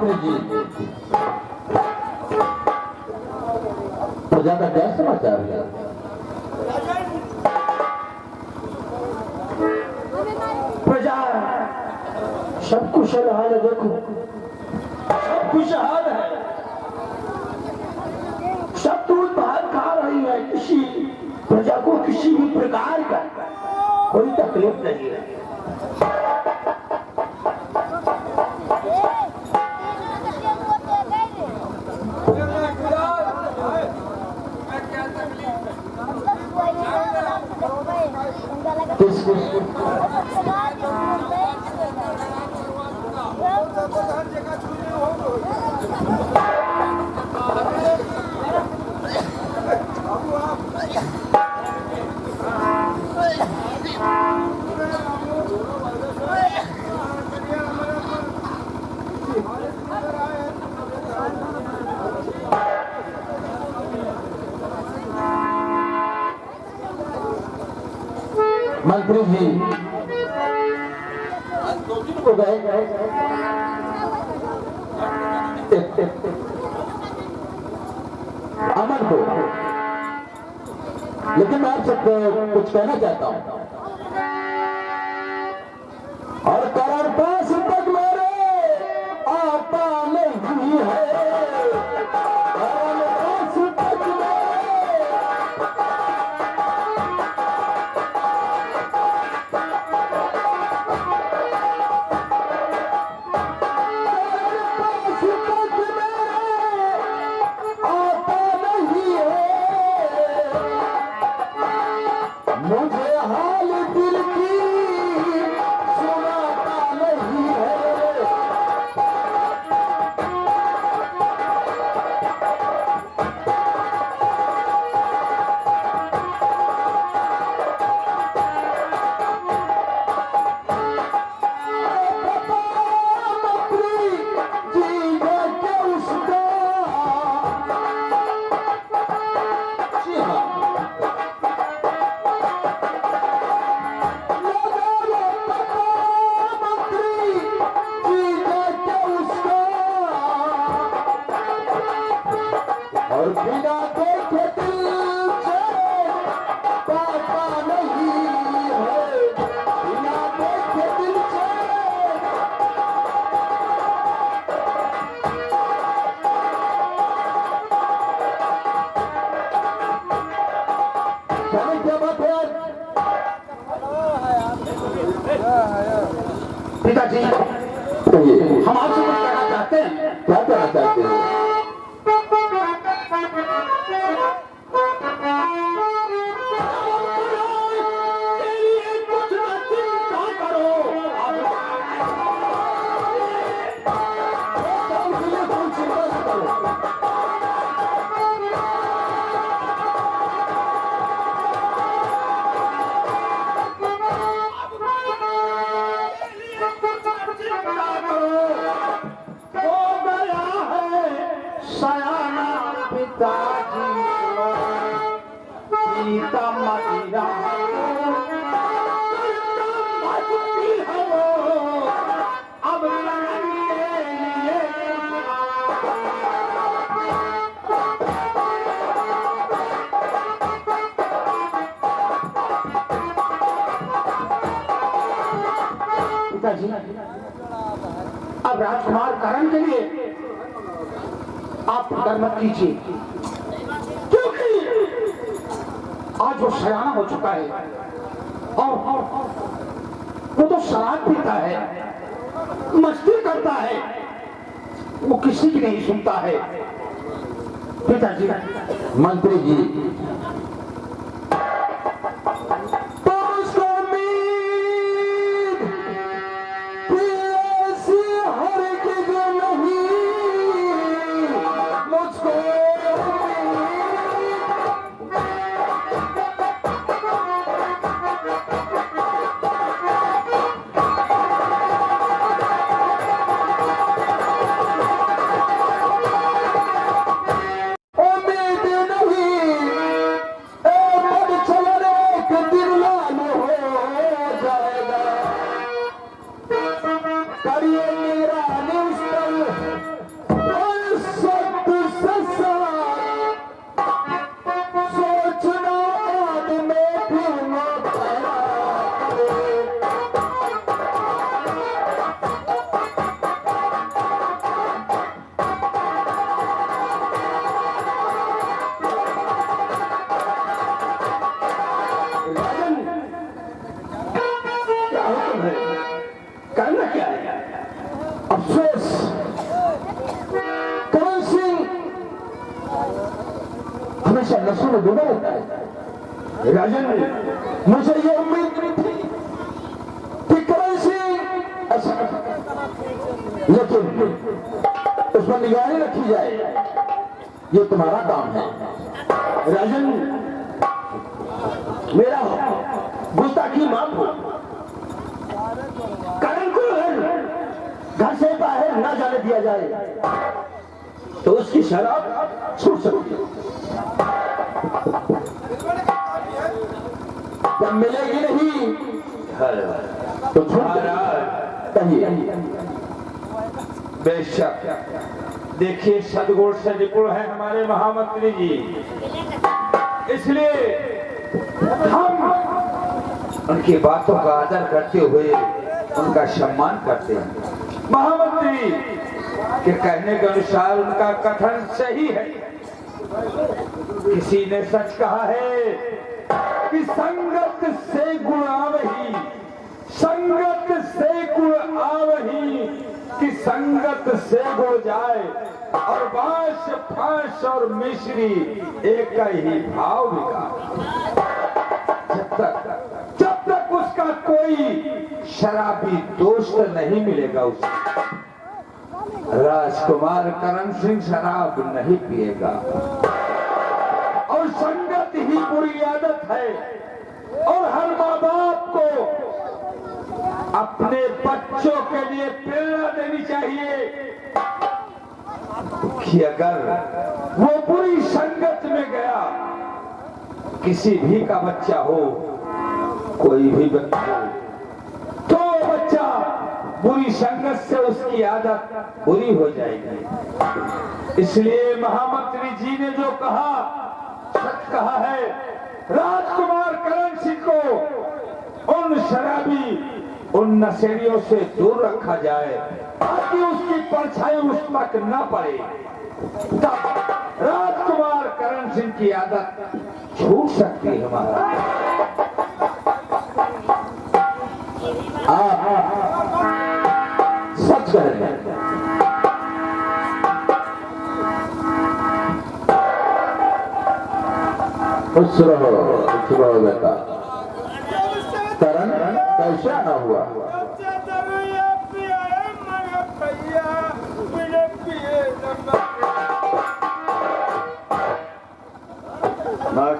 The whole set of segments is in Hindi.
मंत्री जी, प्रजा का क्या समाचार है? प्रजा सब कुशल हाल है, देखो सब खुशहाल है, सब दूध भात खा रही है, किसी प्रजा को किसी भी प्रकार का कोई तकलीफ नहीं है। मंत्री जी को गए अमन को, लेकिन मैं आपसे कुछ कहना चाहता हूं। और करण पास तक मेरे आता नहीं है, करण पास तक मुझे हाल दिल की सुनाता नहीं है। और बिना देखे दिल से पाता नहीं है, बिना देखे दिल से क्या बात है? पिताजी हम आपसे कुछ कहना चाहते हैं। क्या कहना चाहते हैं? अब राजकुमार करण के लिए आप फिक्र मत कीजिए, क्योंकि आज वो सयाना हो चुका है और वो तो शराब पीता है, मस्ती करता है, वो किसी की नहीं सुनता है। पिताजी, मंत्री जी, हो तुम्हें? करना क्या है? अफसोस करण सिंह हमेशा नशे में डूबा रहता है। राजन, मुझे ये उम्मीद नहीं थी कि करण सिंह ऐसा, लेकिन उस पर निगरानी रखी जाए, ये तुम्हारा काम है। राजन, मेरा गुस्ताखी माफ हो। करण को घर से बाहर ना जाने दिया जाए तो उसकी शराब छूट सकती है। जब मिलेगी नहीं तो कहिए। बेशक, देखिए सदगुण से निपुण है हमारे महामंत्री जी, इसलिए हम उनकी बातों का आदर करते हुए उनका सम्मान करते हैं। महामंत्री के कहने के अनुसार उनका कथन सही है। किसी ने सच कहा है कि संगत से गुण आवही, संगत से गुण आवही, कि संगत से गुण जाए और बांस फांस और मिश्री एक ही भाव बिका। जब तक उसका कोई शराबी दोस्त नहीं मिलेगा उसे, राजकुमार करण सिंह शराब नहीं पिएगा। और संगत ही बुरी आदत है, और हर माँ बाप को अपने बच्चों के लिए प्रेरणा देनी चाहिए कि अगर वो बुरी संगत में गया, किसी भी का बच्चा हो, कोई भी बच्चा हो, तो बच्चा बुरी संगत से उसकी आदत बुरी हो जाएगी। इसलिए महामंत्री जी ने जो कहा सच कहा है। राजकुमार करण सिंह को उन शराबी, उन नशेड़ियों से दूर रखा जाए ताकि उसकी परछाई उस तक न पड़े। तब राजकुमार करण सिंह की आदत छूट सकती है। हमारा सच कह रहे हैं। खुश रहो बेटा। करण कैसे आना हुआ?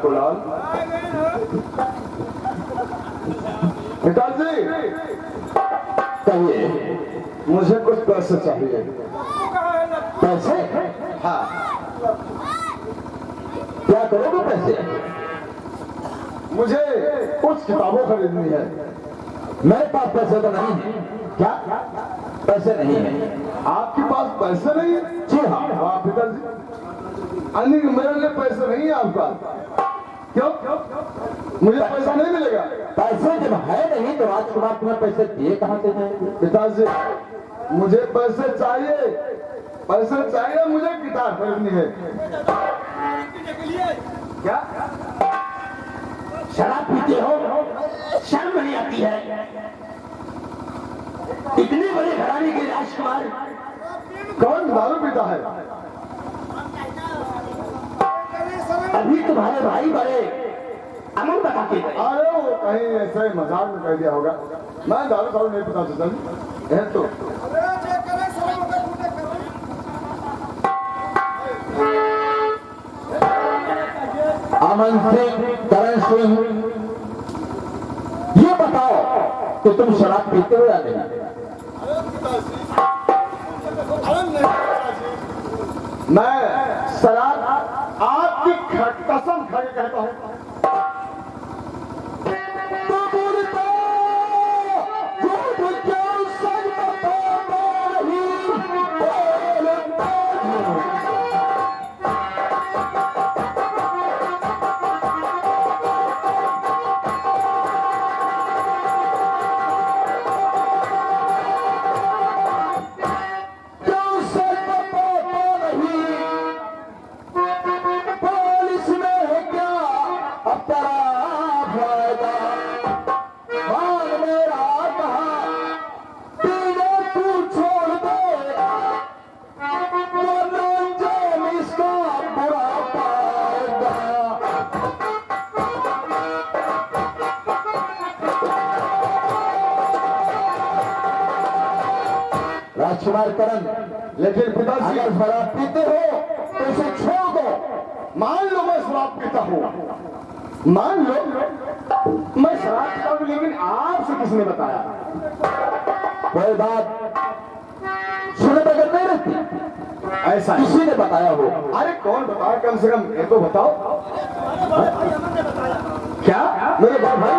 कुलाल, पिताजी कहिए। मुझे कुछ पैसे चाहिए। पैसे? हाँ। क्या करोगे पैसे? मुझे कुछ किताबों खरीदनी है। मेरे पास पैसे तो नहीं है। क्या पैसे नहीं है? आपके पास पैसे नहीं है? जी हाँ। हाँ पिताजी, अनिल मेरे लिए पैसे नहीं है आपका। क्यों? मुझे पैसा नहीं मिलेगा। पैसे जब है नहीं तो राजकुमार तुम्हें पैसे दिए कहां से जाएंगे? पिताजी, मुझे पैसे चाहिए, पैसे चाहिए। मुझे किताब खरीदनी है। क्या शराब पीते हो? शर्म नहीं आती है? इतने बड़े घराने के राजकुमार कौन दारू पीता है? अभी तुम्हारे भाई बड़े अमन बता के गए। अरे वो कहीं ऐसे मजाक में कह दिया होगा। मैं दारू नहीं पीता पिताजी। है तो अमन सिंह, करण सिंह, ये बताओ कि तुम शराब पीते हो या नहीं? मैं शराब आपकी कसम खा के कहता हूँ। राजकुमार करण, लेकिन पिताजी अगर शराब पीते हो तो उसे छोड़ दो। मान लो मैं शराब पीता हूँ, मान लो मैं शराब पीता हूँ, लेकिन आपसे किसने बताया? कोई बात सुने बगैर नहीं रहती, ऐसा है। किसी ने बताया हो। अरे कौन बताया, कम से कम ये तो बताओ। क्या मेरे बड़े भाई?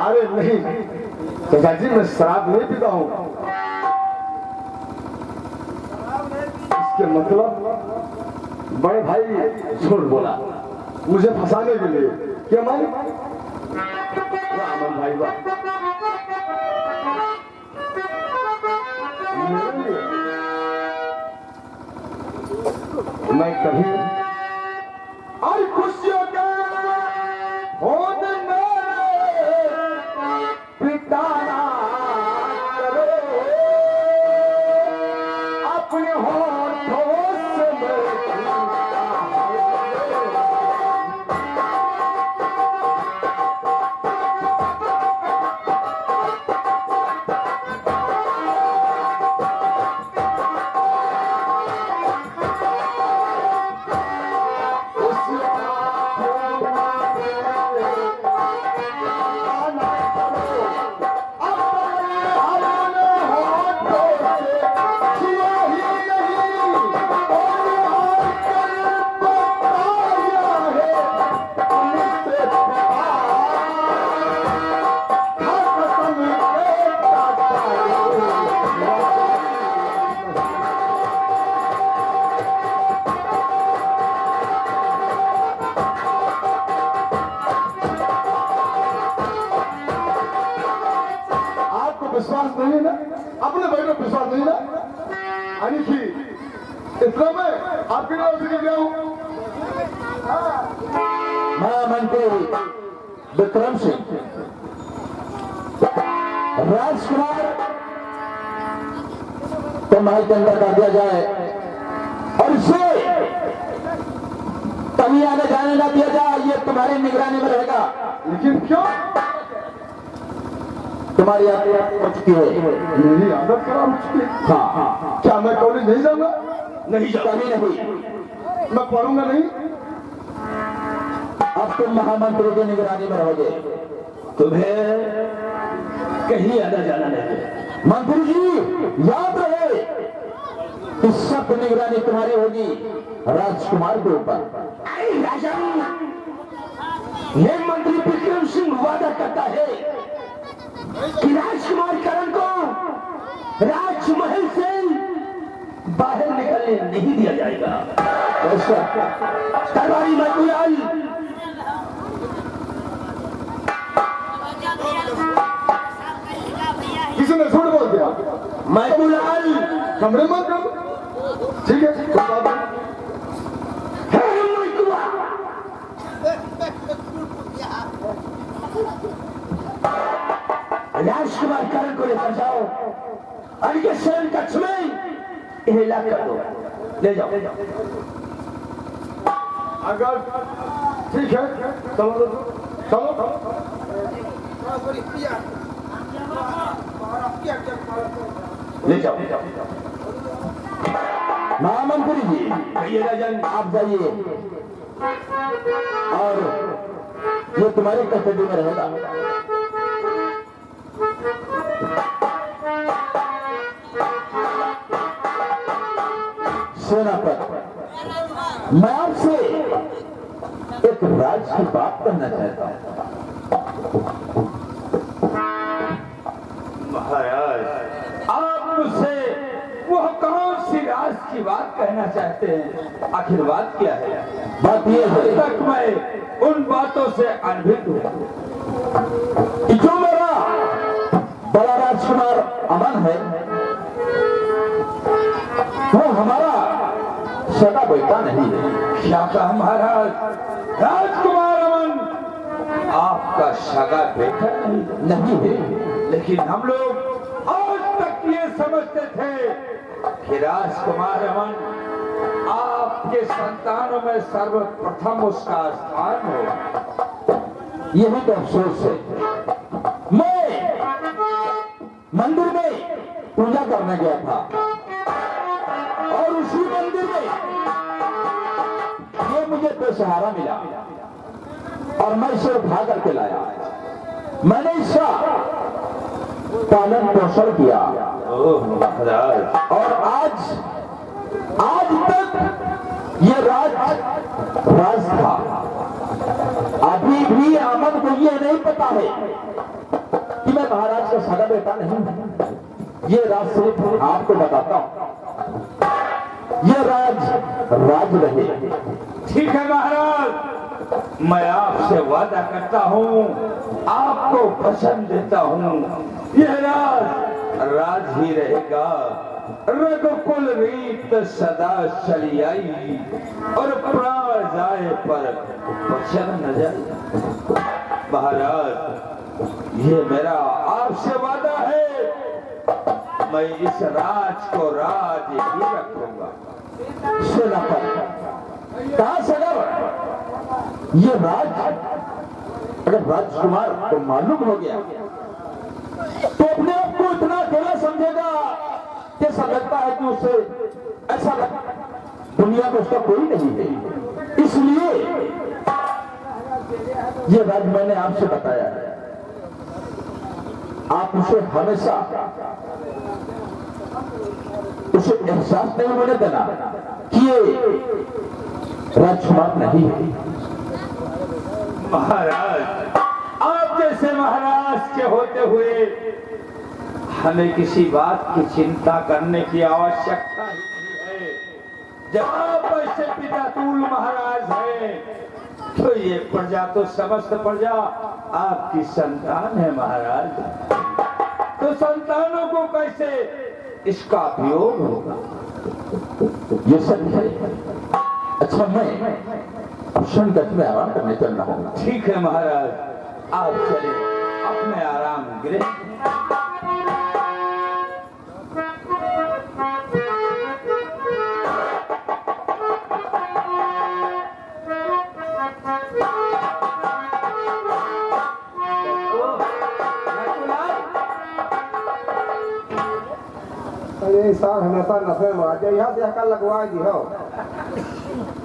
अरे नहीं चाचा जी, मैं शराब नहीं पीता हूँ। इसके मतलब बड़े भाई झूठ बोला मुझे फंसाने के लिए। क्या मान? वाह अमन भाई वाह। मैं कभी और खुशियों के होने पिताना करो, अपने होठों से विश्वास नहीं ना, अपने भाई में विश्वास नहीं ना। आणखी इतना मैं आपके नाम से गया हूँ। महामंत्री विक्रम सिंह, राजकुमार को महल के अंदर कर दिया जाए और इसे कहीं आने जाने ना दिया जाए, ये तुम्हारी निगरानी में रहेगा। लेकिन क्यों? तुम्हारी आदत हो चुकी है। मेरी आदत खराब हो चुकी है। हाँ, क्या मैं कॉलेज नहीं जाऊंगा? नहीं कभी नहीं। मैं पढ़ूंगा नहीं। अब तुम महामंत्री की निगरानी में रहोगे, तुम्हें कहीं आना जाना नहीं है। मंत्री जी याद रहे, इस सब निगरानी तुम्हारी होगी राजकुमार के ऊपर। ये मंत्री विक्रम सिंह वादा करता है कि राजकुमार करण को राजमहल से बाहर निकलने नहीं दिया जाएगा। तरवारी मैकुलाल, किसी ने झूठ बोल दिया। मैकुलाल कमरे मत करो। ठीक है, कोई बात नहीं। राजकुमार करण को लेकर जाओ और ये शरण कक्ष में हिला कर दो, ले जाओ। अगर ठीक है चलो चलो। ले जाओ। महामंत्री जी कहिए राजन, आप जाइए और ये तुम्हारी कस्टडी में रहेगा। सेनापति, मैं आपसे एक राज की बात करना चाहता हूं। महाराज, आप मुझसे वह कौन सी राज की बात कहना चाहते हैं? आखिर बात क्या है? बात यह है तक मैं उन बातों से अनभिज्ञ हूं कि जो मेरा बड़ा राजकुमार अमन है, वो हमारा सगा बेटा नहीं है। क्या कहा महाराज? राजकुमार अमन आपका सगा बेटा नहीं है। लेकिन हम लोग आज तक ये समझते थे कि राजकुमार अमन आपके संतानों में सर्वप्रथम उसका स्थान हो। यही तो अफसोस है। मैं मंदिर में पूजा करने गया था और उसी मंदिर में ये मुझे बेसहारा मिला और मैं इसे उठा करके लाया। मैंने इसका पालन पोषण किया और आज तक ये राज था। अभी भी अहमद को ये नहीं पता है कि मैं महाराज का सगा बेटा नहीं हूं। ये राज सिर्फ आपको बताता हूं, ये राज रहे। ठीक है महाराज, मैं आपसे वादा करता हूँ, आपको पसंद देता हूँ, यह राज ही रहेगा। रघुकुल रीत सदा चली आई और प्राण जाए पर वचन न जाए। महाराज, ये मेरा आपसे वादा है, मैं इस राज को राज ही रखूंगा। सुना कहा सगर ये अगर राजकुमार को मालूम हो गया तो अपने आप को इतना अकेला समझेगा कि ऐसा लगता है कि उसे ऐसा दुनिया में उसका कोई नहीं है। इसलिए ये राज मैंने आपसे बताया है। आप उसे हमेशा उसे एहसास नहीं होने देना कि ये राजकुमार नहीं है। महाराज, आप जैसे महाराज के होते हुए हमें किसी बात की चिंता करने की आवश्यकता ही नहीं है। जब आप ऐसे पितातुल महाराज हैं तो ये प्रजा तो समस्त प्रजा आपकी संतान है महाराज। तो संतानों को कैसे इसका उपयोग होगा? ये सब है। अच्छा, मैं संकट में आराम करने चल रहा हूँ। ठीक है महाराज, आप चले अपने आराम गृह। ये साल हमेशा नशे में आ जाए, यहाँ से हक्का लगवा दी हो।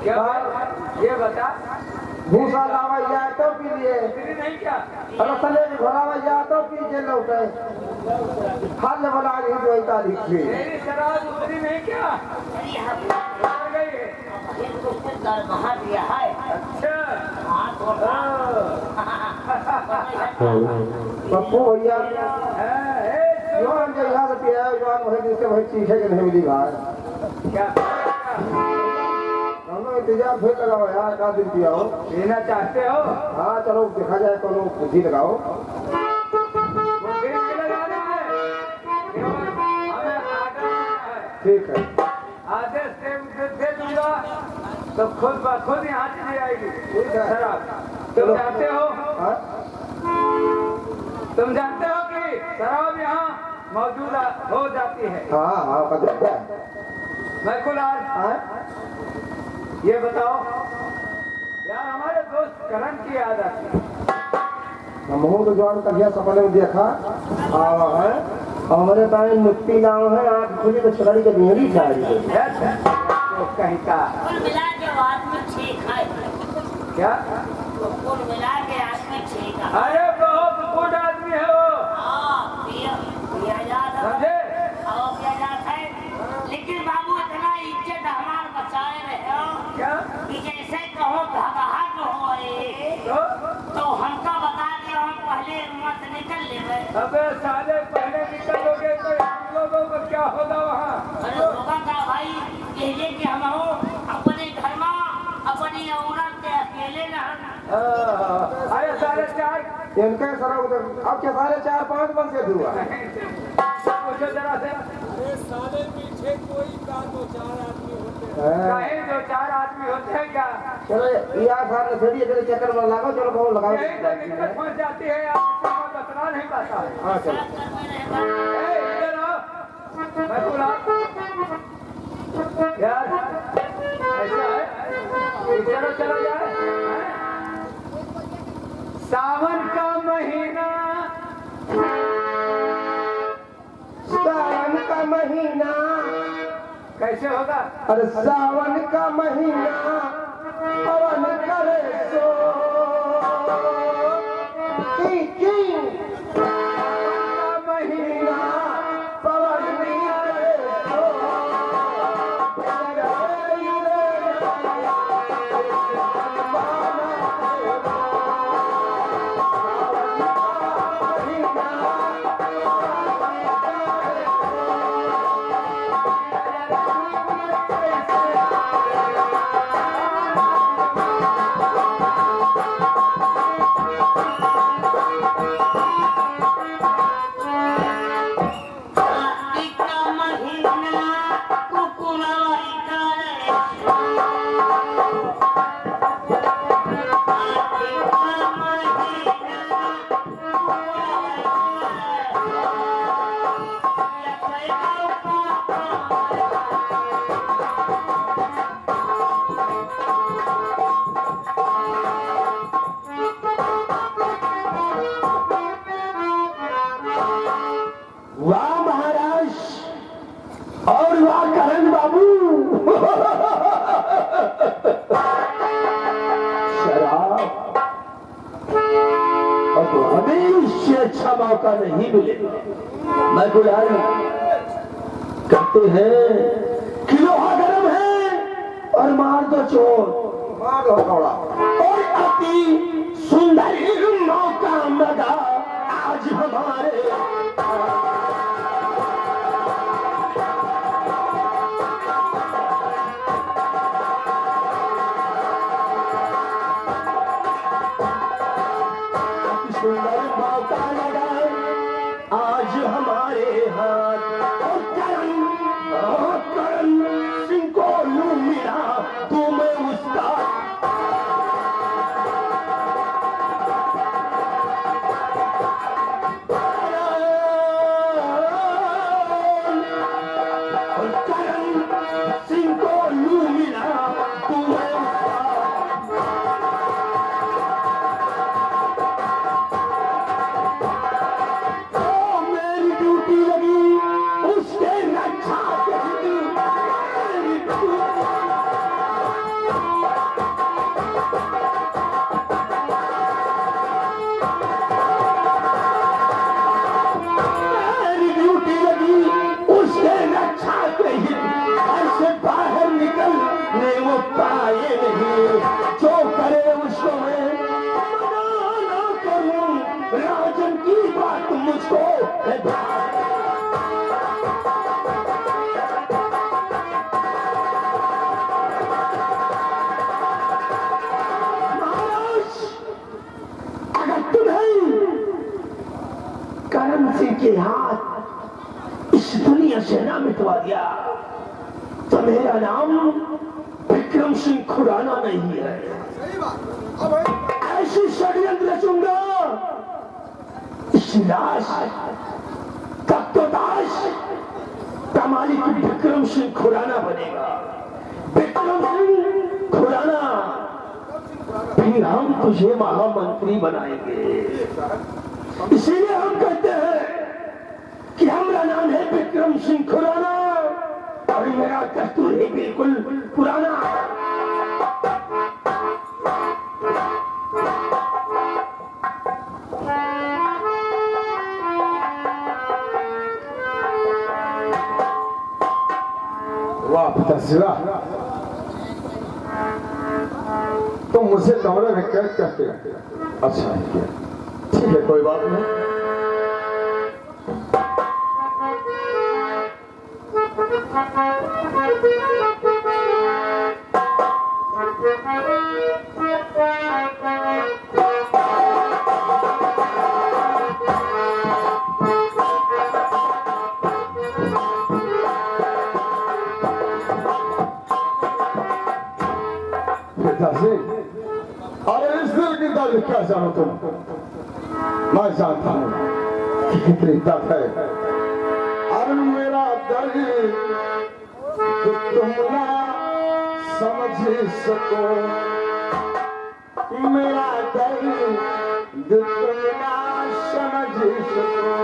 क्या ये बता, भूसा लावा जाए तो पी लिए, नहीं क्या अरे तले में घोड़ावा जाए तो पी जे लौटे। हाथ में बना रही जो इतना लिखी मेरी शराब उतरी नहीं क्या? बहा दिया है। अच्छा, पप्पू भैया जो हम जो यहाँ से पिया है, जो हम वही दिन से वही चीखे के नहीं मिली भाई। क्या हम लोग इंतजार फिर लगाओ यार, एक आध दिन पिया हो। पीना चाहते हो? हाँ चलो देखा जाए, तो लोग बुद्धि लगाओ। ठीक है, आदेश दे दूंगा तो खुद यहाँ चली आएगी। ठीक है। शराब तुम जानते हो, हाँ? तुम जानते हो कि शराब यहाँ मौजूद हो जाती है। हाँ हाँ पता है। मैं कुलाल, हाँ? ये बताओ यार, हमारे दोस्त करण की याद आती है। हम तो जवान कन्या सपने में देखा है, हमारे पास मुक्ति नाम है, आप खुली तो छड़ी के मेरी चाहिए। तो कहीं का कुल मिला के आदमी ठीक है। क्या? कुल मिला के आदमी ठीक है। अरे बहुत गुड आदमी है वो, हाँ, पिया जाता है। समझे? और पिया जाता है, लेकिन बाबू इतना इज्जत हमार बचाए रहे हो क्या? कि जैसे कहो घबराहट हो तो हमका बता दिया, हम पहले मत निकल लेवे। अबे साले, पहले निकलोगे तो हम लोगों को क्या होगा वहाँ? अरे होगा का भाई, ये कि हम हो अपने घर में अपनी औरत के अकेले रहना। अरे साढ़े चार इनके सर अब के सारे 4-5 बन के हुआ। पूछो जरा से, साले पीछे कोई का दो चार आदमी होते हैं। कहीं दो चार आदमी होते हैं क्या? चलो यार सारे नशेड़ी तेरे चक्कर में लगाओ, चलो फोन लगाओ। यही तो दिक्कत फंस जाती है, आप किसी को बतला नहीं पाता है। हाँ चलो। ए, इधर आओ, मैं बुला यार, ऐसा है, चलो चलो यार। सावन का महीना कैसे होगा? अरे सावन का महीना पवन करे सो महीना पवन करे सो वाह महाराज और वाह करण बाबू। शराब अब हमें इससे अच्छा मौका नहीं मिलेगा। मैं गुलारी कहते हैं कि लोहा गर्म है और मार दो चोर, मार दो थोड़ा। और अति सुंदर मौका लगा आज हमारे। सुंदर मौका लगा आज हमारे हाथ। और करण सिंह को लू मिला तो मैं उसका करण सिंह को लू मिला तो मैं उसका बाहर निकलने वो पाए नहीं। जो करे उसको मैं मना ना करूं, राजन की बात मुझको महाराज, अगर तुम्हें करण सिंह के हाथ इस दुनिया से ना मिटवा दिया तो मेरा नाम विक्रम सिंह खुराना नहीं है। ऐसी षड्यंत्र रचूंगा इस लाश तख्तोताश का मालिक विक्रम सिंह खुराना बनेगा। विक्रम सिंह खुराना, फिर हम तुझे महामंत्री बनाएंगे। इसीलिए हम कहते हैं कि हमारा नाम है विक्रम सिंह खुराना और मेरा दस्तूर है बिल्कुल पुराना। वाह पिताश्री, तुम मुझसे कमरे में कैद करते हैं। अच्छा ठीक है, कोई बात नहीं। अरे इस दिल की दर्द क्या जानो तुम? मैं जानता हूँ कि कितनी दर्द है। और मेरा दर्द तो तुम ना समझ सको, मेरा दर्द तुम ना समझ सको।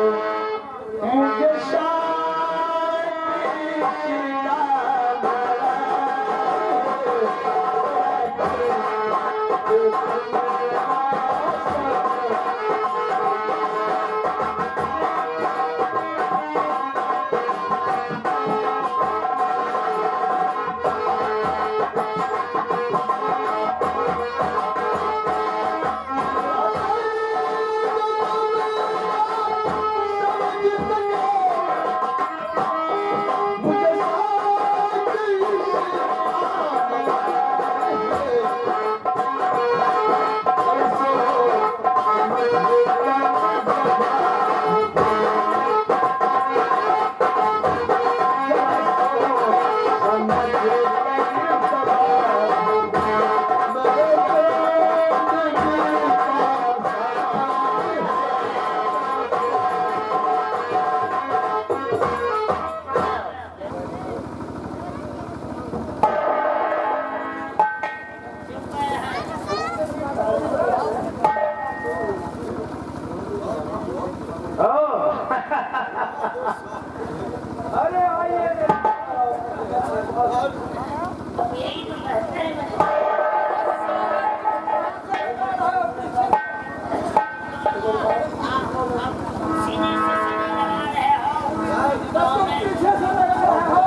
मुझे शायद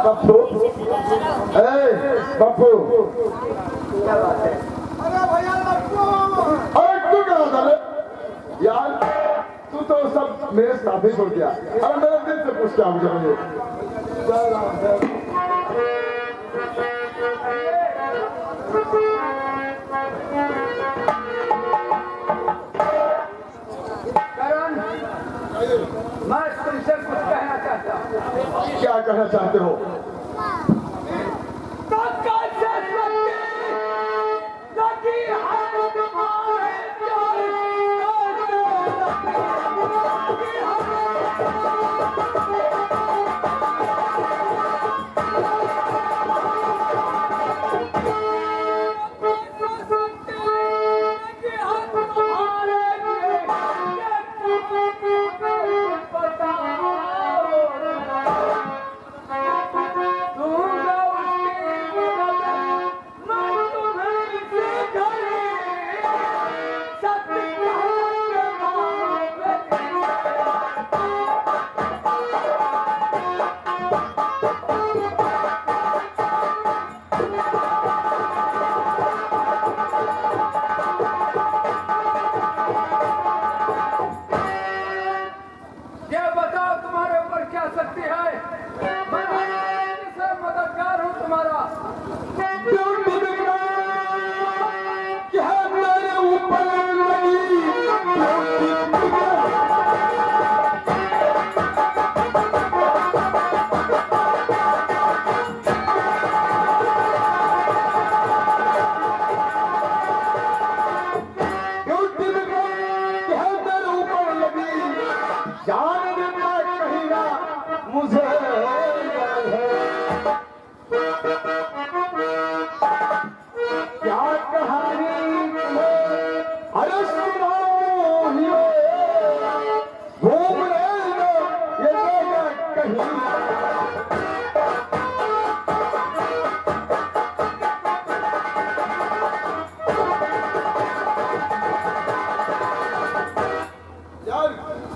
बप्पू ए बप्पू अरे भैया लक्ष्मण अरे तू क्या होता है यार तू तो सब मेरे साथ ही छोड़ दिया अरे मेरे दिल से पूछ क्या मुझे मैं तुमसे कुछ कहना चाहता हूँ। क्या कहना चाहते हो तो कैसे लगी हम तुम्हारे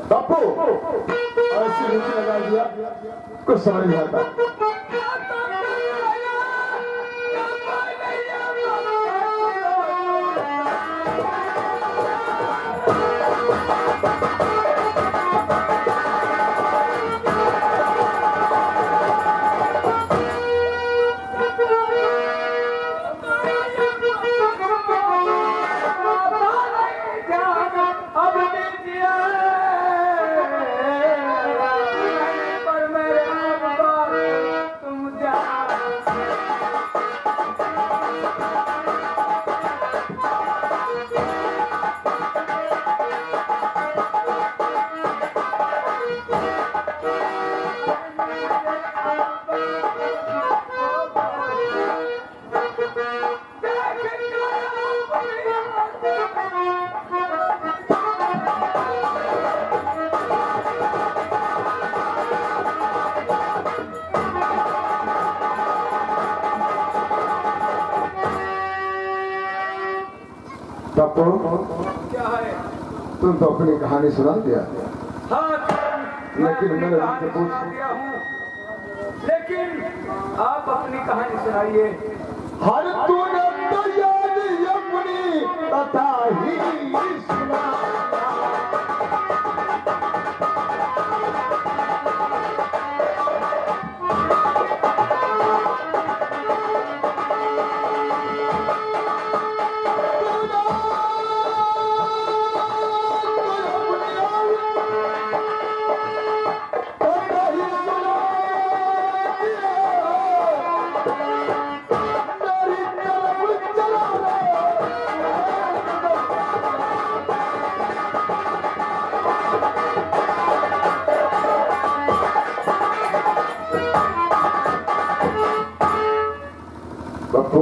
बापू ऐसी नीति लगा दिया कुछ समझ नहीं आता बापू क्या है? तुम तो अपनी कहानी सुना दिया हाँ, लेकिन अपनी मैं कहानी तुमसे सुना दिया हूँ। लेकिन आप अपनी कहानी सुनाइए। हर तूने तो याद अपनी कथा ही सुना बापू